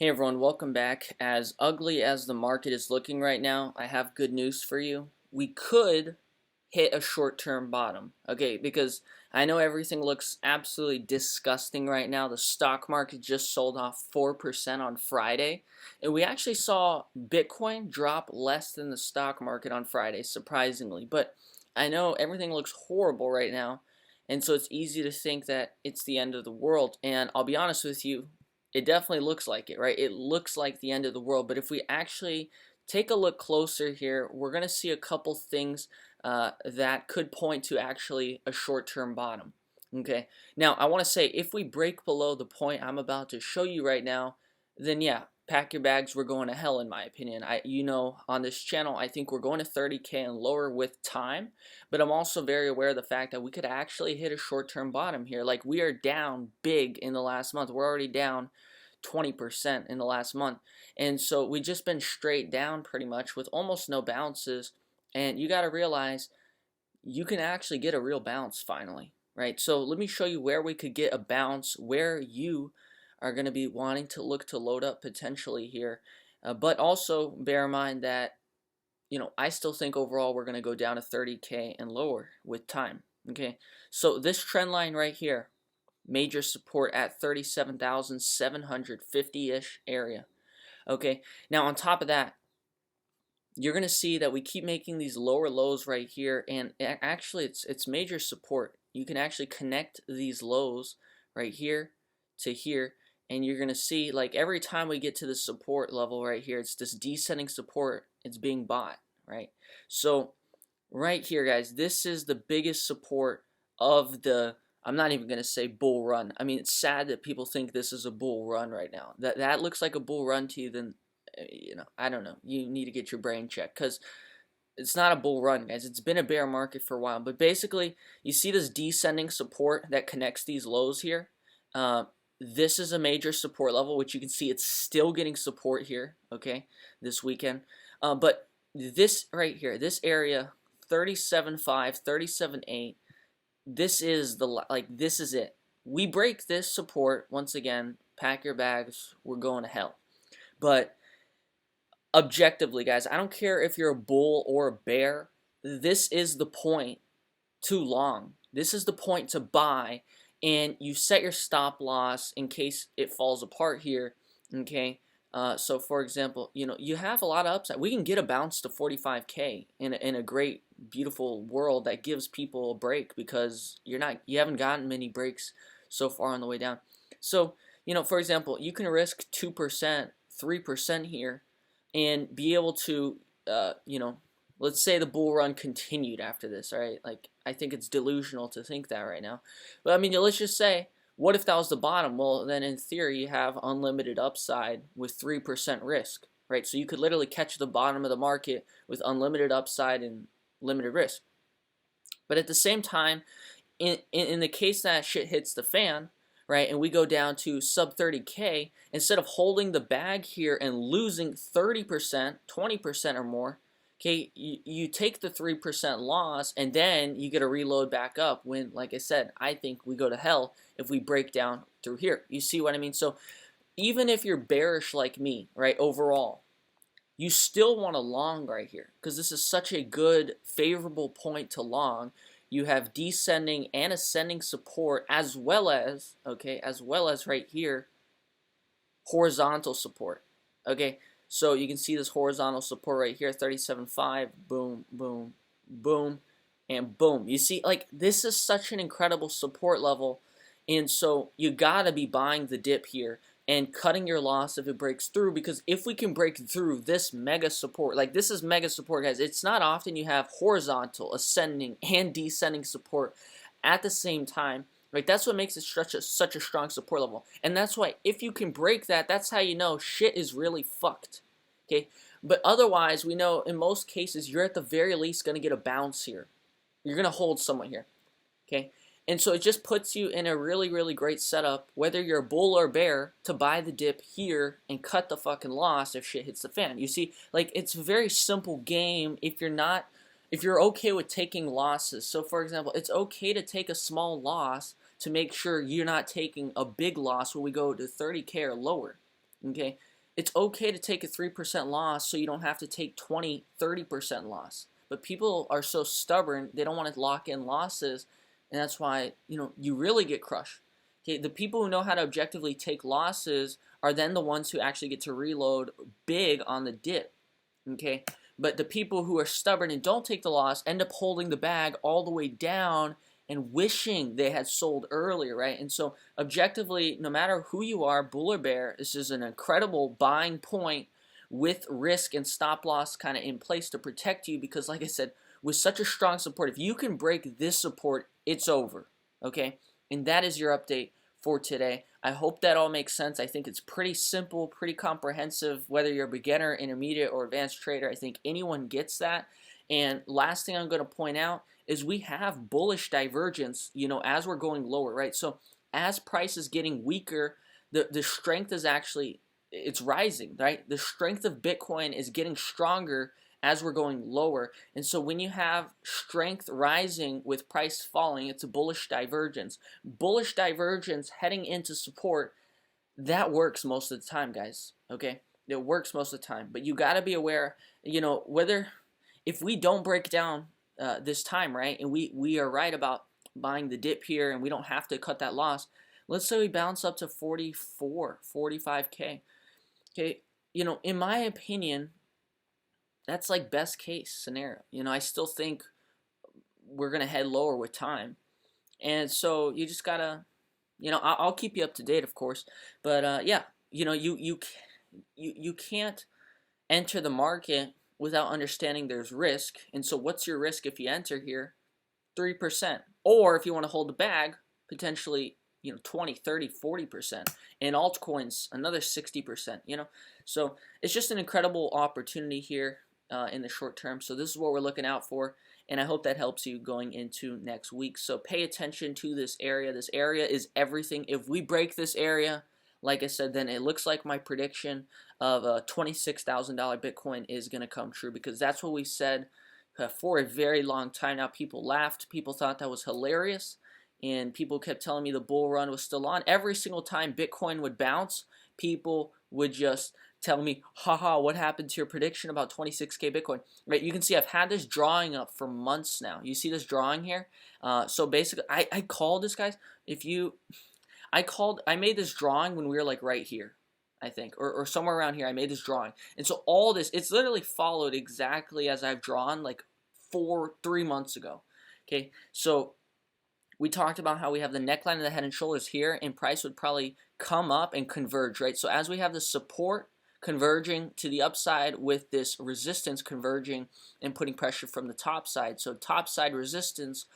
Hey everyone, welcome back. As ugly as the market is looking right now, I have good news for you. We could hit a short-term bottom, okay? Because I know everything looks absolutely disgusting right now. The stock market just sold off 4% on Friday, and we actually saw Bitcoin drop less than the stock market on Friday, surprisingly. But I know everything looks horrible right now, and so it's easy to think that it's the end of the world. And I'll be honest with you, it definitely looks like it, right? It looks like the end of the world. But if we actually take a look closer here, we're going to see a couple things that could point to actually a short-term bottom. Okay. Now, I want to say if we break below the point I'm about to show you right now, then yeah, pack your bags. We're going to hell, in my opinion. On this channel, I think we're going to 30K and lower with time, but I'm also very aware of the fact that we could actually hit a short-term bottom here. Like, we are down big in the last month. We're already down 20% in the last month. And so we just been straight down pretty much with almost no bounces. And you got to realize you can actually get a real bounce finally, right? So let me show you where we could get a bounce, where you are going to be wanting to look to load up potentially here. But also bear in mind that, I still think overall we're going to go down to 30K and lower with time. Okay, so this trend line right here, major support at 37,750-ish area. Okay, now on top of that, you're going to see that we keep making these lower lows right here, and actually it's major support. You can actually connect these lows right here to here, and you're going to see, like, every time we get to the support level right here, it's this descending support. It's being bought, right? So right here, guys, this is the biggest support of the, I'm not even going to say bull run. I mean, it's sad that people think this is a bull run right now. That looks like a bull run to you, then, I don't know. You need to get your brain checked, because it's not a bull run, guys. It's been a bear market for a while. But basically, you see this descending support that connects these lows here. This is a major support level, which you can see it's still getting support here, okay, this weekend. But this right here, this area, 37.5, 37.8, this is this is it. We break this support, once again, pack your bags, we're going to hell. But objectively, guys, I don't care if you're a bull or a bear, this is the point to long. This is the point to buy, and you set your stop loss in case it falls apart here, okay? So for example, you have a lot of upside. We can get a bounce to 45K in a great, beautiful world that gives people a break, because you haven't gotten many breaks so far on the way down. So, for example, you can risk 2%, 3% here, and be able to, let's say the bull run continued after this, all right? Like, I think it's delusional to think that right now. But, I mean, let's just say, what if that was the bottom? Well, then in theory, you have unlimited upside with 3% risk, right? So you could literally catch the bottom of the market with upside and limited risk. But at the same time, in the case that shit hits the fan, right, and we go down to sub 30K, instead of holding the bag here and losing 30%, 20% or more, okay, you take the 3% loss, and then you get a reload back up when, like I said, I think we go to hell if we break down through here. You see what I mean? So even if you're bearish like me, right, overall, you still want to long right here, because this is such a good, favorable point to long. You have descending and ascending support, as well as right here, horizontal support. Okay, so you can see this horizontal support right here, 37.5, boom, boom, boom, and boom. You see, like, this is such an incredible support level, and so you gotta be buying the dip here and cutting your loss if it breaks through, because if we can break through this mega support, like, this is mega support, guys. It's not often you have horizontal, ascending, and descending support at the same time. Right, that's what makes it such a strong support level. And that's why if you can break that, that's how you know shit is really fucked. Okay, but otherwise, we know in most cases, you're at the very least going to get a bounce here. You're going to hold someone here. Okay, and so it just puts you in a really, really great setup, whether you're a bull or bear, to buy the dip here and cut the fucking loss if shit hits the fan. You see, like, it's a very simple game if you're okay with taking losses. So for example, it's okay to take a small loss to make sure you're not taking a big loss when we go to 30K or lower. Okay, it's okay to take a 3% loss so you don't have to take 20, 30% loss. But people are so stubborn, they don't want to lock in losses, and that's why, you really get crushed. Okay, the people who know how to objectively take losses are then the ones who actually get to reload big on the dip. Okay, but the people who are stubborn and don't take the loss end up holding the bag all the way down and wishing they had sold earlier, right? And so objectively, no matter who you are, bull or bear, this is an incredible buying point with risk and stop loss kind of in place to protect you, because like I said, with such a strong support, if you can break this support, it's over. Okay, and that is your update for today. I hope that all makes sense. I think it's pretty simple, pretty comprehensive. Whether you're a beginner, intermediate, or advanced trader, I think anyone gets that. And last thing I'm going to point out is we have bullish divergence, as we're going lower, right? So as price is getting weaker, the strength is actually, it's rising, right? The strength of Bitcoin is getting stronger as we're going lower. And so when you have strength rising with price falling, it's a bullish divergence. Bullish divergence heading into support, that works most of the time, guys. Okay? It works most of the time. But you got to be aware, whether, if we don't break down this time, right, and we are right about buying the dip here and we don't have to cut that loss, let's say we bounce up to 44, 45K. Okay? In my opinion, that's like best case scenario. I still think we're going to head lower with time. And so you just got to, I'll keep you up to date, of course. But yeah, you can't enter the market without understanding there's risk. And so what's your risk if you enter here? 3%. Or if you want to hold the bag, potentially, 20, 30, 40%. And altcoins, another 60%, So it's just an incredible opportunity here in the short term. So this is what we're looking out for. And I hope that helps you going into next week. So pay attention to this area. This area is everything. If we break this area, like I said, then it looks like my prediction of a $26,000 Bitcoin is going to come true, because that's what we said for a very long time now. People laughed. People thought that was hilarious. And people kept telling me the bull run was still on. Every single time Bitcoin would bounce, people would just tell me, haha, what happened to your prediction about 26K Bitcoin? Right? You can see I've had this drawing up for months now. You see this drawing here? So basically, I called this, guys. I made this drawing when we were like right here, I think, or somewhere around here. I made this drawing. And so all this, it's literally followed exactly as I've drawn like 3 months ago. Okay, so we talked about how we have the neckline of the head and shoulders here, and price would probably come up and converge, right? So as we have the support converging to the upside with this resistance converging and putting pressure from the top side. So top side resistance,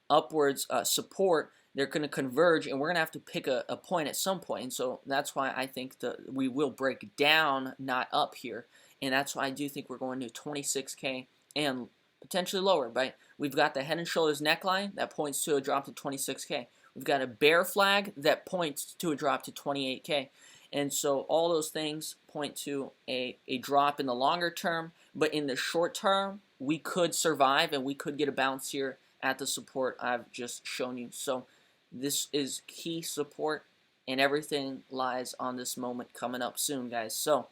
upwards support, they're going to converge, and we're going to have to pick a point at some point. And so that's why I think that we will break down, not up here. And that's why I do think we're going to 26K and potentially lower, right? We've got the head and shoulders neckline that points to a drop to 26K. We've got a bear flag that points to a drop to 28K. And so all those things point to a drop in the longer term, but in the short term, we could survive and we could get a bounce here at the support I've just shown you. So this is key support, and everything lies on this moment coming up soon, guys. So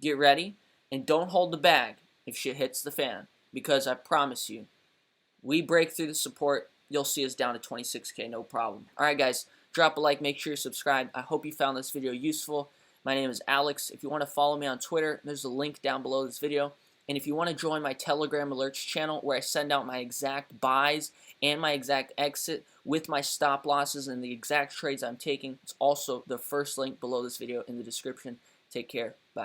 get ready and don't hold the bag if shit hits the fan, because I promise you, we break through the support, you'll see us down to 26K, no problem. Alright guys, drop a like, make sure you're subscribed. I hope you found this video useful. My name is Alex. If you want to follow me on Twitter, there's a link down below this video. And if you want to join my Telegram alerts channel, where I send out my exact buys and my exact exit with my stop losses and the exact trades I'm taking, it's also the first link below this video in the description. Take care. Bye.